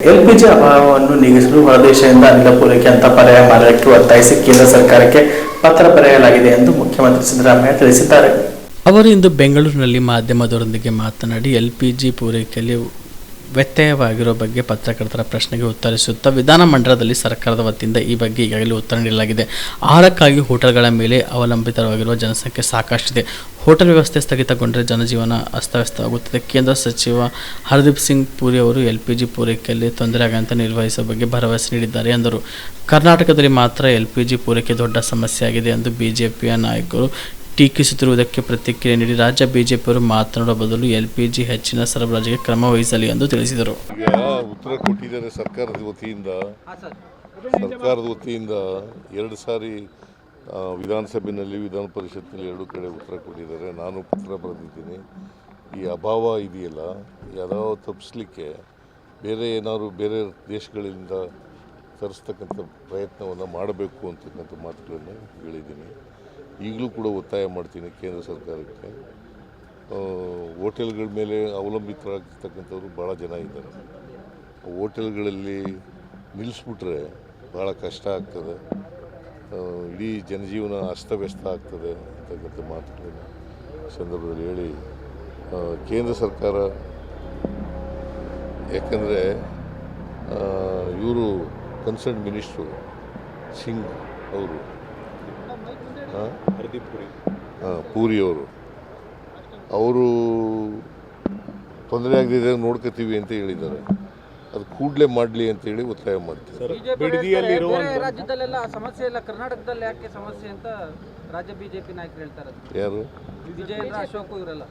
LPG ಅಭಾವವನ್ನು ನೀಗಿಸಲು ಹೊರದೇಶದಿಂದ ಅನಿಲ ಪೂರೈಕೆ ಅಂತ ಪರ್ಯಾಯ ಮಾರ್ಗಕ್ಕೆ ಒತ್ತಾಯಿಸಿ ಕೇಂದ್ರ ಸರ್ಕಾರಕ್ಕೆ ಪತ್ರ ಬರೆಯಲಾಗಿದೆ ಎಂದು ಮುಖ್ಯಮಂತ್ರಿ ಸಿದ್ದರಾಮಯ್ಯ ತಿಳಿಸಿದ್ದಾರೆ. ಅವರು ಇಂದು ಬೆಂಗಳೂರಿನಲ್ಲಿ ಮಾಧ್ಯಮದವರೊಂದಿಗೆ ಮಾತನಾಡಿ ಎಲ್ಪಿಜಿ ಪೂರೈಕೆಯಲ್ಲಿ ವ್ಯತ್ಯಯವಾಗಿರುವ ಬಗ್ಗೆ ಪತ್ರಕರ್ತರ ಪ್ರಶ್ನೆಗೆ ಉತ್ತರಿಸುತ್ತಾ ವಿಧಾನಮಂಡಲದಲ್ಲಿ ಸರ್ಕಾರದ ವತಿಯಿಂದ ಈ ಬಗ್ಗೆ ಈಗಾಗಲೇ ಉತ್ತರ ನೀಡಲಾಗಿದೆ. ಆಹಾರಕ್ಕಾಗಿ ಹೋಟೆಲ್ಗಳ ಮೇಲೆ ಅವಲಂಬಿತವಾಗಿರುವ ಜನಸಂಖ್ಯೆ ಸಾಕಷ್ಟಿದೆ. ಹೋಟೆಲ್ ವ್ಯವಸ್ಥೆ ಸ್ಥಗಿತಗೊಂಡರೆ ಜನಜೀವನ ಅಸ್ತವ್ಯಸ್ತವಾಗುತ್ತದೆ. ಕೇಂದ್ರ ಸಚಿವ ಹರ್ದೀಪ್ ಸಿಂಗ್ ಪುರಿ ಅವರು ಎಲ್ಪಿಜಿ ಪೂರೈಕೆಯಲ್ಲಿ ತೊಂದರೆ ಆಗದಂತೆ ನಿರ್ವಹಿಸುವ ಬಗ್ಗೆ ಭರವಸೆ ನೀಡಿದ್ದಾರೆ ಎಂದರು. ಕರ್ನಾಟಕದಲ್ಲಿ ಮಾತ್ರ ಎಲ್ಪಿಜಿ ಪೂರೈಕೆ ದೊಡ್ಡ ಸಮಸ್ಯೆಯಾಗಿದೆ ಎಂದು ಬಿಜೆಪಿಯ ನಾಯಕರು ಟೀಕಿಸುತ್ತಿರುವುದಕ್ಕೆ ಪ್ರತಿಕ್ರಿಯೆ ನೀಡಿ ರಾಜ್ಯ ಬಿಜೆಪಿಯವರು ಮಾತನಾಡುವ ಬದಲು ಎಲ್ಪಿಜಿ ಹೆಚ್ಚಿನ ಸರಬರಾಜಿಗೆ ಕ್ರಮ ವಹಿಸಲಿ ಎಂದು ತಿಳಿಸಿದರು. ಉತ್ತರ ಕೊಟ್ಟಿದ್ದಾರೆ ಸರ್ಕಾರದ ವತಿಯಿಂದ 2 ಸಾರಿ ವಿಧಾನಸಭೆಯಲ್ಲಿ ವಿಧಾನ ಪರಿಷತ್ನಲ್ಲಿ 2 ಕಡೆ ಉತ್ತರ ಕೊಟ್ಟಿದ್ದಾರೆ. ನಾನು ಪತ್ರ ಬರೆದಿದ್ದೀನಿ. ಈ ಅಭಾವ ಇದೆಯಲ್ಲ ಯಾವ ತಪ್ಪಿಸ್ಲಿಕ್ಕೆ ಬೇರೆ ದೇಶಗಳಿಂದ ತರಿಸ್ತಕ್ಕಂಥ ಪ್ರಯತ್ನವನ್ನು ಮಾಡಬೇಕು ಅಂತಕ್ಕಂಥ ಮಾತುಗಳನ್ನು ಹೇಳಿದ್ದೀನಿ. ಈಗಲೂ ಕೂಡ ಒತ್ತಾಯ ಮಾಡ್ತೀನಿ ಕೇಂದ್ರ ಸರ್ಕಾರಕ್ಕೆ. ಹೋಟೆಲ್ಗಳ ಮೇಲೆ ಅವಲಂಬಿತರಾಗಿರ್ತಕ್ಕಂಥವ್ರು ಭಾಳ ಜನ ಇದ್ದಾರೆ. ಹೋಟೆಲ್ಗಳಲ್ಲಿ ನಿಲ್ಲಿಸ್ಬಿಟ್ರೆ ಭಾಳ ಕಷ್ಟ ಆಗ್ತದೆ, ಇಡೀ ಜನಜೀವನ ಅಸ್ತವ್ಯಸ್ತ ಆಗ್ತದೆ ಅಂತಕ್ಕಂಥ ಮಾತುಗಳನ್ನು ಸಂದರ್ಭದಲ್ಲಿ ಹೇಳಿ ಕೇಂದ್ರ ಸರ್ಕಾರ, ಯಾಕಂದರೆ ಇವರು ಕನ್ಸರ್ನ್ ಮಿನಿಸ್ಟ್ರು ಸಿಂಗ್ ಅವರು ಪೂರಿ ಅವರು ತೊಂದರೆ ಆಗದಿದ್ದಾಗ ನೋಡ್ಕೋತೀವಿ ಅಂತ ಹೇಳಿದ್ದಾರೆ. ಅದು ಕೂಡಲೇ ಮಾಡಲಿ ಅಂತೇಳಿ ಒತ್ತಾಯ ಮಾಡ್ತೀವಿ. ರಾಜ್ಯದಲ್ಲೆಲ್ಲ ಸಮಸ್ಯೆ ಇಲ್ಲ, ಕರ್ನಾಟಕದಲ್ಲಿ ಯಾಕೆ ಸಮಸ್ಯೆ ಅಂತ ರಾಜ್ಯ ಬಿಜೆಪಿ ನಾಯಕರು ಹೇಳ್ತಾರೆ. ಯಾರು? ವಿಜಯೇಂದ್ರ ಅಶೋಕ್ ಇವರೆಲ್ಲ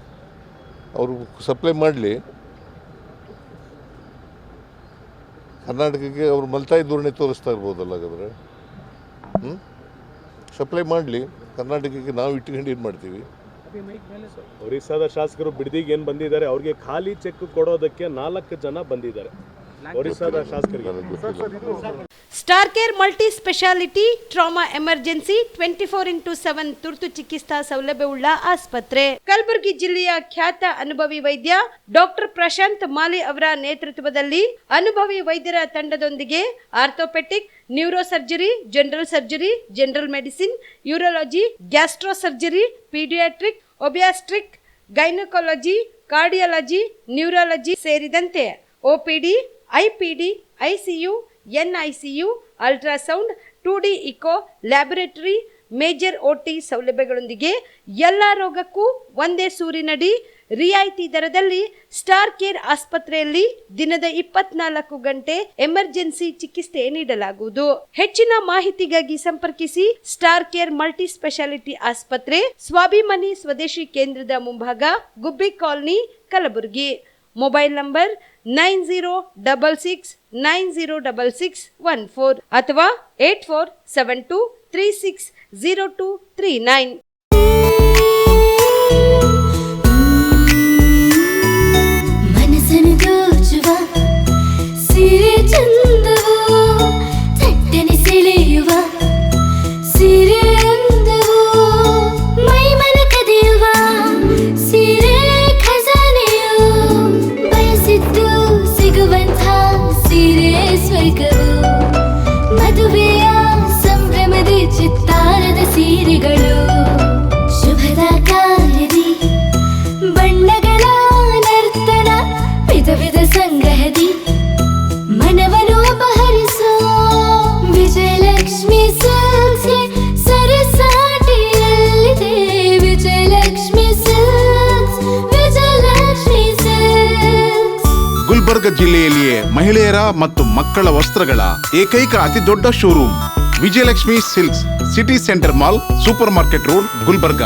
ಅವರು ಸಪ್ಲೈ ಮಾಡಲಿ. ಕರ್ನಾಟಕಕ್ಕೆ ಅವರು ಮಲ್ತಾಯಿ ಧೋರಣೆ ತೋರಿಸ್ತಾ ಇರ್ಬೋದಲ್ಲ. ಹಾಗಾದರೆ ಸಪ್ಲೈ ಮಾಡಲಿ. ಕರ್ನಾಟಕಕ್ಕೆ ನಾವು ಇಟ್ಕೊಂಡು ಏನು ಮಾಡ್ತೀವಿ? ಒರಿಸ್ಸಾದ ಶಾಸಕರು ಬಿಡದಿಗೆ ಏನು ಬಂದಿದ್ದಾರೆ, ಅವ್ರಿಗೆ ಖಾಲಿ ಚೆಕ್ ಕೊಡೋದಕ್ಕೆ 4 ಜನ ಬಂದಿದ್ದಾರೆ. ಒರಿಸ್ಸಾದ ಶಾಸಕರಿಗೆ star care multi speciality trauma emergency 24x7 ತುರ್ತು ಚಿಕಿತ್ಸಾ ಸೌಲಭ್ಯವುಳ್ಳ ಆಸ್ಪತ್ರೆ. ಕಲಬುರಗಿ ಜಿಲ್ಲೆಯ ಖ್ಯಾತ ಅನುಭವಿ ವೈದ್ಯ ಡಾಕ್ಟರ್ ಪ್ರಶಾಂತ್ ಮಾಲಿ ಅವರ ನೇತೃತ್ವದಲ್ಲಿ ಅನುಭವಿ ವೈದ್ಯರ ತಂಡದೊಂದಿಗೆ orthopaedic, neuro surgery, general surgery, general medicine, urology, gastro surgery, paediatric, obstetric, gynaecology, cardiology, neurology ಸೇರಿದಂತೆ OPD, IPD, ICU, NICU, ultrasound, 2D echo, laboratory, major OT ಸೌಲಭ್ಯಗಳೊಂದಿಗೆ ಎಲ್ಲ ರೋಗಕ್ಕೂ ಒಂದೇ ಸೂರಿನಡಿ ರಿಯಾಯಿತಿ ದರದಲ್ಲಿ ಸ್ಟಾರ್ ಕೇರ್ ಆಸ್ಪತ್ರೆಯಲ್ಲಿ ದಿನದ 24 ಗಂಟೆ ಎಮರ್ಜೆನ್ಸಿ ಚಿಕಿತ್ಸೆ ನೀಡಲಾಗುವುದು. ಹೆಚ್ಚಿನ ಮಾಹಿತಿಗಾಗಿ ಸಂಪರ್ಕಿಸಿ ಸ್ಟಾರ್ ಕೇರ್ ಮಲ್ಟಿ ಸ್ಪೆಷಾಲಿಟಿ ಆಸ್ಪತ್ರೆ, ಸ್ವಾಭಿಮಾನಿ ಸ್ವದೇಶಿ ಕೇಂದ್ರದ ಮುಂಭಾಗ, ಗುಬ್ಬಿ ಕಾಲನಿ, ಕಲಬುರಗಿ. ಮೊಬೈಲ್ ನಂಬರ್ 9066906614 ಅಥವಾ 8472360239. ಮನಸ್ಸನ್ನು ದೋಚುವ ಸಿರೆ ಚಂದವೋ, ಚಟ್ಟನೆ ಸೆಳೆಯುವ ಸಿರೆ ಅಂದವೋ, ಮೈಮನ ಕದಿಯುವ ಸಿರೆ ಖಜಾನೆಯೋ, ಬಯಸಿದ್ದು ಸಿಗುವಂಥ ಸಿರೆ ಸ್ವರ್ಗವೋ, ಮದುವೆಯ ಸಂಭ್ರಮದ ಚಿತ್ತಾರದ ಸೀರೆಗಳು, ಶುಭದ ಕಾರ್ಯದಿ ಬಣ್ಣಗಳ ನರ್ತನ, ವಿಧ ವಿಧ ಸಂಗ್ರಹದಿ ಮನವನ್ನು ಅಪಹರಿಸೋ ವಿಜಯಲಕ್ಷ್ಮಿ ಸಿಲ್ಕ್ಸ್ ಸರಸಾಟಿಯಲ್ಲಿದೆ. Vijayalakshmi Silks, Vijayalakshmi Silks. ಗುಲ್ಬರ್ಗ ಜಿಲ್ಲೆಯಲ್ಲಿಯೇ ಮಹಿಳೆಯರ ಮತ್ತು ಮಕ್ಕಳ ವಸ್ತ್ರಗಳ ಏಕೈಕ ಅತಿ ದೊಡ್ಡ showroom Vijayalakshmi Silks, City Centre Mall, Super Market Road, Gulbarga.